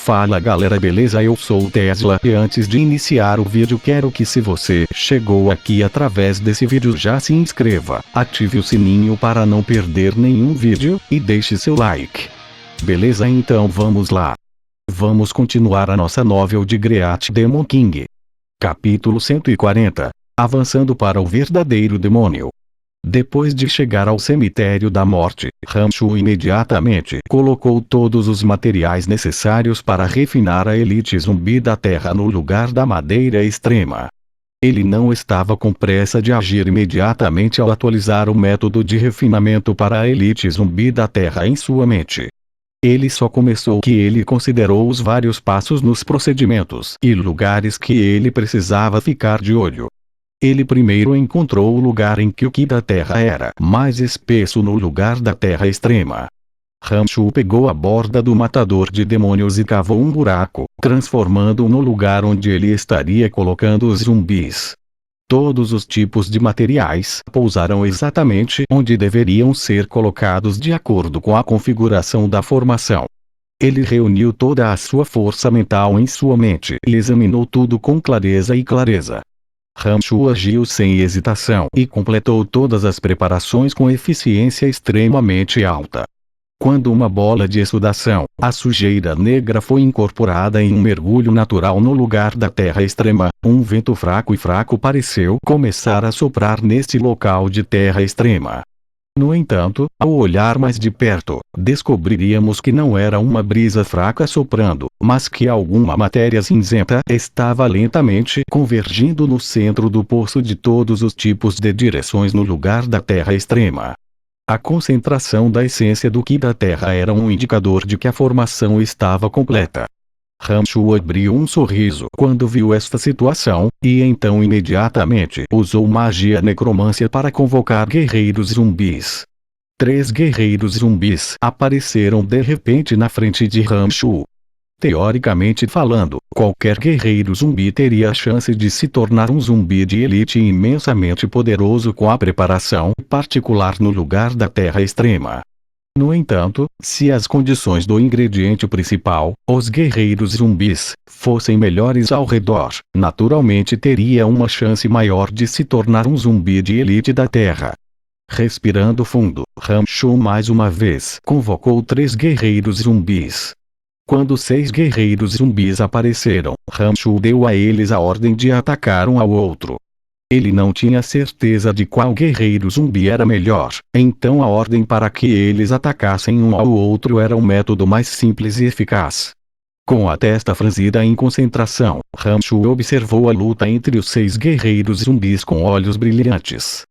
Fala galera, beleza? Eu sou o Tesla e antes de iniciar o vídeo quero que, se você chegou aqui através desse vídeo, já se inscreva, ative o sininho para não perder nenhum vídeo e deixe seu like. Beleza? Então vamos lá. Vamos continuar a nossa novel de Great Demon King. Capítulo 140. Avançando para o verdadeiro demônio. Depois de chegar ao cemitério da morte, Ramshu imediatamente colocou todos os materiais necessários para refinar a elite zumbi da Terra no lugar da madeira extrema. Ele não estava com pressa de agir imediatamente ao atualizar o método de refinamento para a elite zumbi da Terra em sua mente. Ele só começou que ele considerou os vários passos nos procedimentos e lugares que ele precisava ficar de olho. Ele primeiro encontrou o lugar em que o Ki da Terra era mais espesso no lugar da Terra extrema. Ramshu pegou a borda do matador de demônios e cavou um buraco, transformando-o no lugar onde ele estaria colocando os zumbis. Todos os tipos de materiais pousaram exatamente onde deveriam ser colocados de acordo com a configuração da formação. Ele reuniu toda a sua força mental em sua mente e examinou tudo com clareza. Ramshu agiu sem hesitação e completou todas as preparações com eficiência extremamente alta. Quando uma bola de exudação, a sujeira negra, foi incorporada em um mergulho natural no lugar da Terra extrema, um vento fraco pareceu começar a soprar neste local de Terra extrema. No entanto, ao olhar mais de perto, descobriríamos que não era uma brisa fraca soprando, mas que alguma matéria cinzenta estava lentamente convergindo no centro do poço de todos os tipos de direções no lugar da Terra extrema. A concentração da essência do Ki da Terra era um indicador de que a formação estava completa. Ramshu abriu um sorriso quando viu esta situação, e então imediatamente usou magia necromância para convocar guerreiros zumbis. 3 guerreiros zumbis apareceram de repente na frente de Ramshu. Teoricamente falando, qualquer guerreiro zumbi teria a chance de se tornar um zumbi de elite imensamente poderoso com a preparação particular no lugar da Terra extrema. No entanto, se as condições do ingrediente principal, os guerreiros zumbis, fossem melhores ao redor, naturalmente teria uma chance maior de se tornar um zumbi de elite da Terra. Respirando fundo, Ramshu mais uma vez convocou 3 guerreiros zumbis. Quando 6 guerreiros zumbis apareceram, Ramshu deu a eles a ordem de atacar um ao outro. Ele não tinha certeza de qual guerreiro zumbi era melhor, então a ordem para que eles atacassem um ao outro era um método mais simples e eficaz. Com a testa franzida em concentração, Ramshu observou a luta entre os 6 guerreiros zumbis com olhos brilhantes.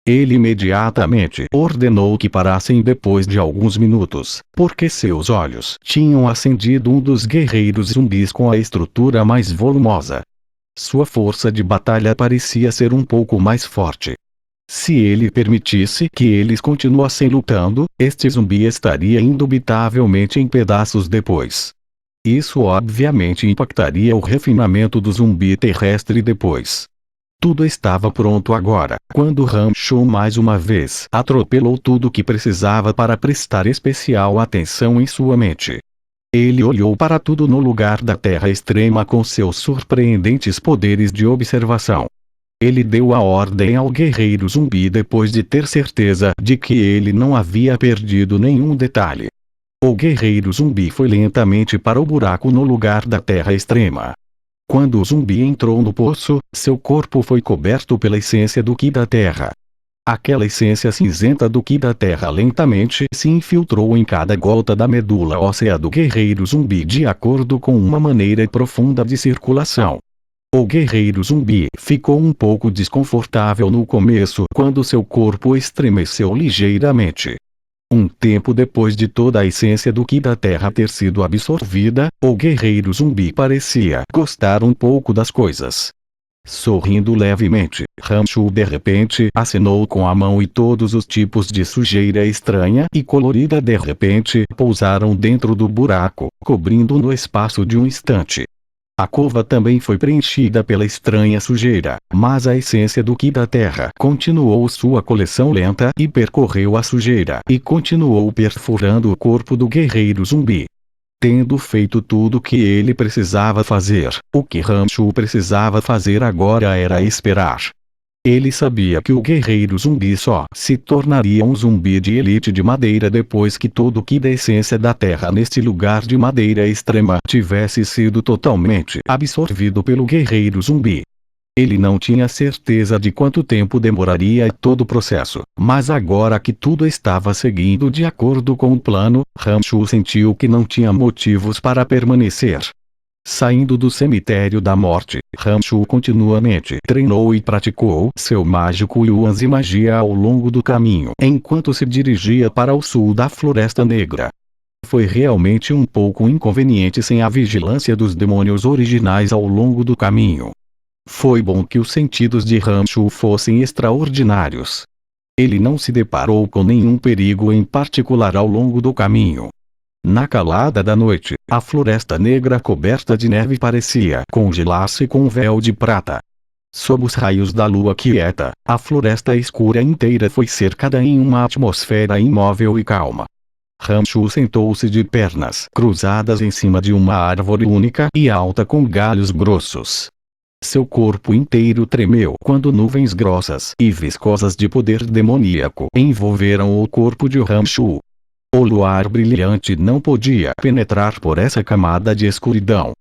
Ele imediatamente ordenou que parassem depois de alguns minutos, porque seus olhos tinham acendido um dos guerreiros zumbis com a estrutura mais volumosa. Sua força de batalha parecia ser um pouco mais forte. Se ele permitisse que eles continuassem lutando, este zumbi estaria indubitavelmente em pedaços depois. Isso obviamente impactaria o refinamento do zumbi terrestre depois. Tudo estava pronto agora, quando Ramshu mais uma vez atropelou tudo o que precisava para prestar especial atenção em sua mente. Ele olhou para tudo no lugar da Terra extrema com seus surpreendentes poderes de observação. Ele deu a ordem ao guerreiro zumbi depois de ter certeza de que ele não havia perdido nenhum detalhe. O guerreiro zumbi foi lentamente para o buraco no lugar da Terra extrema. Quando o zumbi entrou no poço, seu corpo foi coberto pela essência do Ki da Terra. Aquela essência cinzenta do Ki da Terra lentamente se infiltrou em cada gota da medula óssea do guerreiro zumbi de acordo com uma maneira profunda de circulação. O guerreiro zumbi ficou um pouco desconfortável no começo quando seu corpo estremeceu ligeiramente. Um tempo depois de toda a essência do Ki da Terra ter sido absorvida, o guerreiro zumbi parecia gostar um pouco das coisas. Sorrindo levemente, Ramshu de repente acenou com a mão e todos os tipos de sujeira estranha e colorida de repente pousaram dentro do buraco, cobrindo no espaço de um instante. A cova também foi preenchida pela estranha sujeira, mas a essência do Ki da Terra continuou sua coleção lenta e percorreu a sujeira e continuou perfurando o corpo do guerreiro zumbi. Tendo feito tudo o que ele precisava fazer, o que Ramshu precisava fazer agora era esperar. Ele sabia que o guerreiro zumbi só se tornaria um zumbi de elite de madeira depois que todo o ki da essência da terra neste lugar de madeira extrema tivesse sido totalmente absorvido pelo guerreiro zumbi. Ele não tinha certeza de quanto tempo demoraria todo o processo, mas agora que tudo estava seguindo de acordo com o plano, Ramshu sentiu que não tinha motivos para permanecer. Saindo do cemitério da morte, Ramshu continuamente treinou e praticou seu mágico Yuans e magia ao longo do caminho enquanto se dirigia para o sul da Floresta Negra. Foi realmente um pouco inconveniente sem a vigilância dos demônios originais ao longo do caminho. Foi bom que os sentidos de Ramshu fossem extraordinários. Ele não se deparou com nenhum perigo em particular ao longo do caminho. Na calada da noite, a Floresta Negra coberta de neve parecia congelar-se com um véu de prata. Sob os raios da lua quieta, a floresta escura inteira foi cercada em uma atmosfera imóvel e calma. Ramshu sentou-se de pernas cruzadas em cima de uma árvore única e alta com galhos grossos. Seu corpo inteiro tremeu quando nuvens grossas e viscosas de poder demoníaco envolveram o corpo de Ramshu. O luar brilhante não podia penetrar por essa camada de escuridão.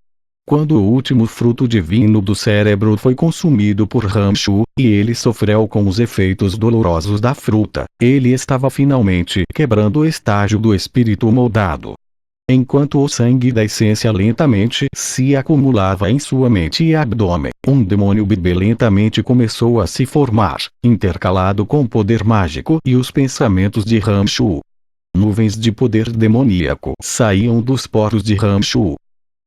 Quando o último fruto divino do cérebro foi consumido por Ramshu, e ele sofreu com os efeitos dolorosos da fruta, ele estava finalmente quebrando o estágio do espírito moldado. Enquanto o sangue da essência lentamente se acumulava em sua mente e abdômen, um demônio bebê lentamente começou a se formar, intercalado com o poder mágico e os pensamentos de Ramshu. Nuvens de poder demoníaco saíam dos poros de Ramshu.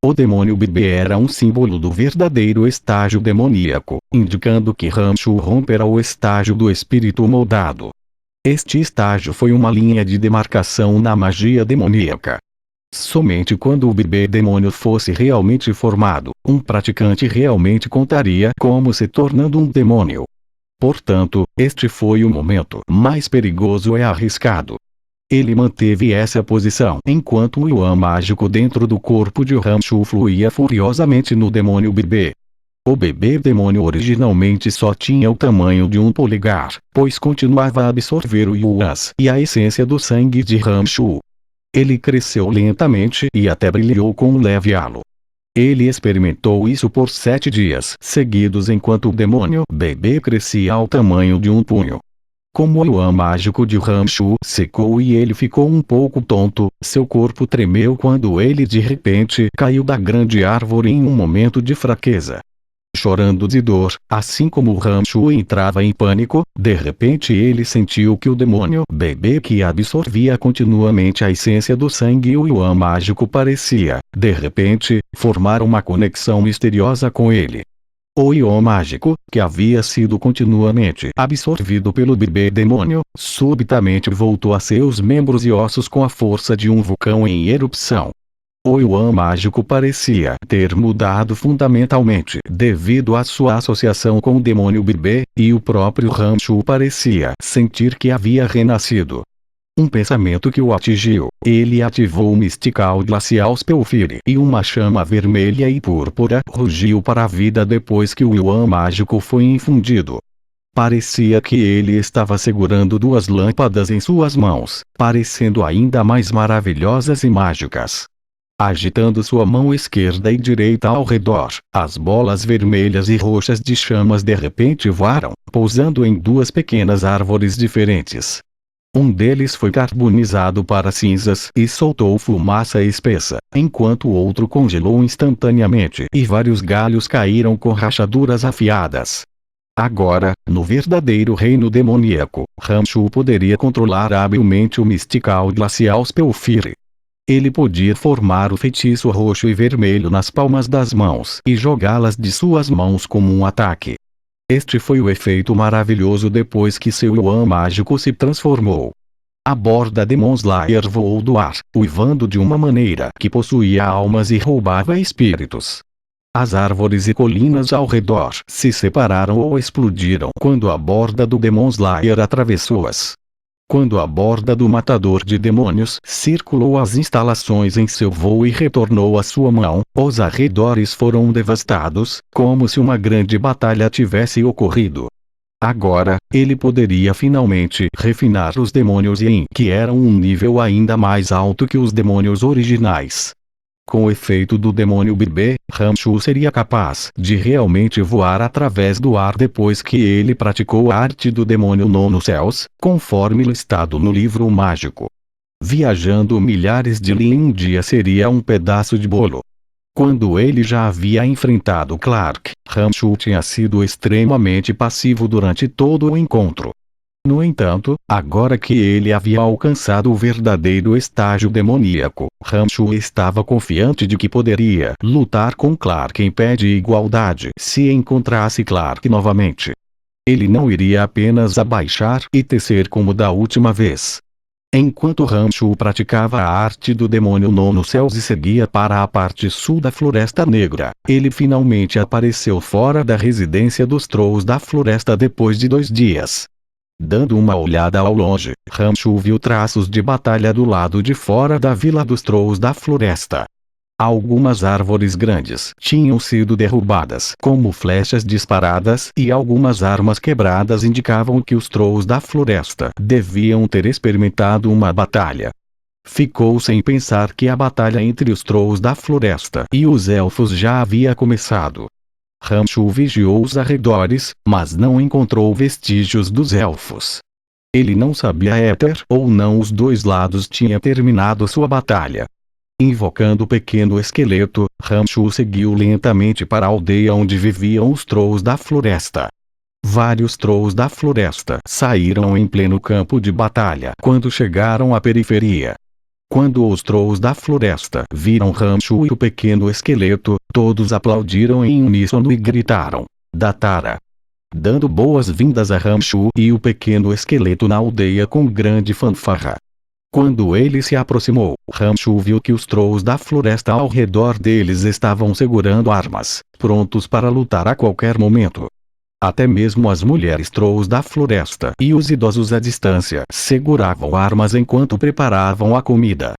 O demônio bebê era um símbolo do verdadeiro estágio demoníaco, indicando que Ramshu rompera o estágio do espírito moldado. Este estágio foi uma linha de demarcação na magia demoníaca. Somente quando o bebê demônio fosse realmente formado, um praticante realmente contaria como se tornando um demônio. Portanto, este foi o momento mais perigoso e arriscado. Ele manteve essa posição enquanto o Yuan mágico dentro do corpo de Ramshu fluía furiosamente no demônio bebê. O bebê demônio originalmente só tinha o tamanho de um polegar, pois continuava a absorver o Yuans e a essência do sangue de Ramshu. Ele cresceu lentamente e até brilhou com um leve halo. Ele experimentou isso por 7 dias seguidos enquanto o demônio bebê crescia ao tamanho de um punho. Como o Yuan mágico de Ramshu secou e ele ficou um pouco tonto, seu corpo tremeu quando ele de repente caiu da grande árvore em um momento de fraqueza. Chorando de dor, assim como Ramshu entrava em pânico, de repente ele sentiu que o demônio bebê que absorvia continuamente a essência do sangue e o Yuan mágico parecia, de repente, formar uma conexão misteriosa com ele. O Yuan mágico, que havia sido continuamente absorvido pelo bebê demônio, subitamente voltou a seus membros e ossos com a força de um vulcão em erupção. O Yuan mágico parecia ter mudado fundamentalmente devido à sua associação com o demônio bebê, e o próprio Ramshu parecia sentir que havia renascido. Um pensamento que o atingiu, ele ativou o Mystical Glacial Spellfire e uma chama vermelha e púrpura rugiu para a vida depois que o Yuan mágico foi infundido. Parecia que ele estava segurando 2 lâmpadas em suas mãos, parecendo ainda mais maravilhosas e mágicas. Agitando sua mão esquerda e direita ao redor, as bolas vermelhas e roxas de chamas de repente voaram, pousando em 2 pequenas árvores diferentes. Um deles foi carbonizado para cinzas e soltou fumaça espessa, enquanto o outro congelou instantaneamente e vários galhos caíram com rachaduras afiadas. Agora, no verdadeiro reino demoníaco, Ramshu poderia controlar habilmente o Mystical Glacial Spellfire. Ele podia formar o feitiço roxo e vermelho nas palmas das mãos e jogá-las de suas mãos como um ataque. Este foi o efeito maravilhoso depois que seu Yuan mágico se transformou. A borda Demon Slayer voou do ar, uivando de uma maneira que possuía almas e roubava espíritos. As árvores e colinas ao redor se separaram ou explodiram quando a borda do Demon Slayer atravessou-as. Quando a borda do matador de demônios circulou as instalações em seu voo e retornou à sua mão, os arredores foram devastados, como se uma grande batalha tivesse ocorrido. Agora, ele poderia finalmente refinar os demônios Yin, que eram um nível ainda mais alto que os demônios originais. Com o efeito do demônio Bibe, Ramshu seria capaz de realmente voar através do ar depois que ele praticou a arte do demônio Nono Céus, conforme listado no livro mágico. Viajando milhares de li em um dia seria um pedaço de bolo. Quando ele já havia enfrentado Clark, Ramshu tinha sido extremamente passivo durante todo o encontro. No entanto, agora que ele havia alcançado o verdadeiro estágio demoníaco, Ramshu estava confiante de que poderia lutar com Clark em pé de igualdade se encontrasse Clark novamente. Ele não iria apenas abaixar e tecer como da última vez. Enquanto Ramshu praticava a arte do demônio Nono Céus e seguia para a parte sul da Floresta Negra, ele finalmente apareceu fora da residência dos Trolls da Floresta depois de 2 dias. Dando uma olhada ao longe, Ramshu viu traços de batalha do lado de fora da vila dos Trolls da Floresta. Algumas árvores grandes tinham sido derrubadas como flechas disparadas e algumas armas quebradas indicavam que os Trolls da Floresta deviam ter experimentado uma batalha. Ficou sem pensar que a batalha entre os Trolls da Floresta e os Elfos já havia começado. Ramshu vigiou os arredores, mas não encontrou vestígios dos Elfos. Ele não sabia éter ou não os dois lados tinham terminado sua batalha. Invocando o pequeno esqueleto, Ramshu seguiu lentamente para a aldeia onde viviam os Trolls da Floresta. Vários Trolls da Floresta saíram em pleno campo de batalha quando chegaram à periferia. Quando os Trolls da Floresta viram Ramshu e o pequeno esqueleto, todos aplaudiram em uníssono e gritaram: Datara! Dando boas-vindas a Ramshu e o pequeno esqueleto na aldeia com grande fanfarra. Quando ele se aproximou, Ramshu viu que os Trolls da Floresta ao redor deles estavam segurando armas, prontos para lutar a qualquer momento. Até mesmo as mulheres Trolls da Floresta e os idosos à distância seguravam armas enquanto preparavam a comida.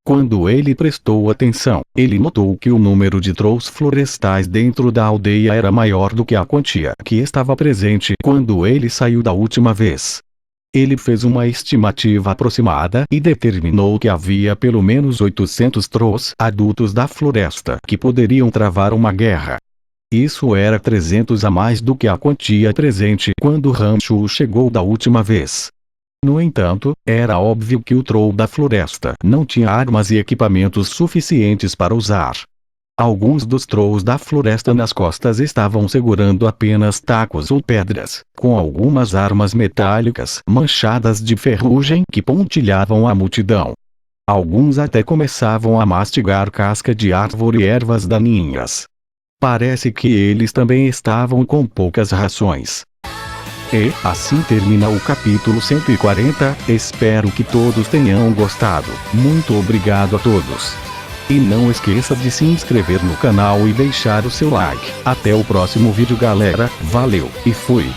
Quando ele prestou atenção, ele notou que o número de Trolls florestais dentro da aldeia era maior do que a quantia que estava presente quando ele saiu da última vez. Ele fez uma estimativa aproximada e determinou que havia pelo menos 800 Trolls adultos da floresta que poderiam travar uma guerra. Isso era 300 a mais do que a quantia presente quando Ramshu chegou da última vez. No entanto, era óbvio que o Troll da floresta não tinha armas e equipamentos suficientes para usar. Alguns dos Trolls da floresta nas costas estavam segurando apenas tacos ou pedras, com algumas armas metálicas manchadas de ferrugem que pontilhavam a multidão. Alguns até começavam a mastigar casca de árvore e ervas daninhas. Parece que eles também estavam com poucas rações. E assim termina o capítulo 140, espero que todos tenham gostado. Muito obrigado a todos. E não esqueça de se inscrever no canal e deixar o seu like. Até o próximo vídeo galera, valeu, e fui!